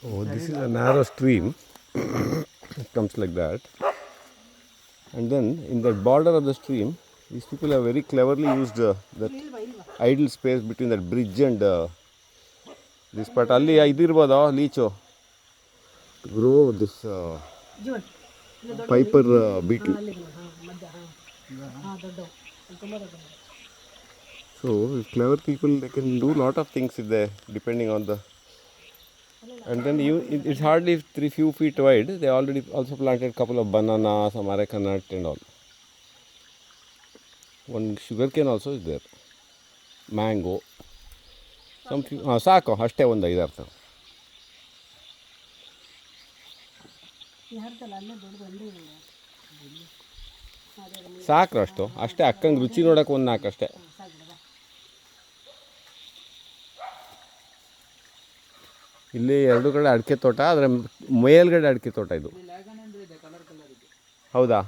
Oh, this is a narrow stream. It comes like that. And then in the border of the stream, these people have very cleverly used that idle space between that bridge and this part. ಅಲ್ಲಿ ಇದಿರ್ಬೋದಾ leech grow this piper betle. So if clever people, they can do lot of things if they depending on the. And then it's hardly few feet wide. They already also planted a couple of bananas, some areca nut and all. One sugar cane also is there. Mango. Some few. ಸಾಕು ಅಷ್ಟೇ ಒಂದು 5-6. ಸಾಕು ಅಷ್ಟೇ ಅಕ್ಕಂಗೆ ರುಚಿ ನೋಡೋಕೆ ಒಂದು 4 ಅಷ್ಟೇ. ಇಲ್ಲಿ 2 ಕಡೆ ಅಡಿಕೆ ತೋಟ, ಆದರೆ ಮೇಲ್ಗಡೆ ಅಡಿಕೆ ತೋಟ ಇದು. ಹೌದಾ?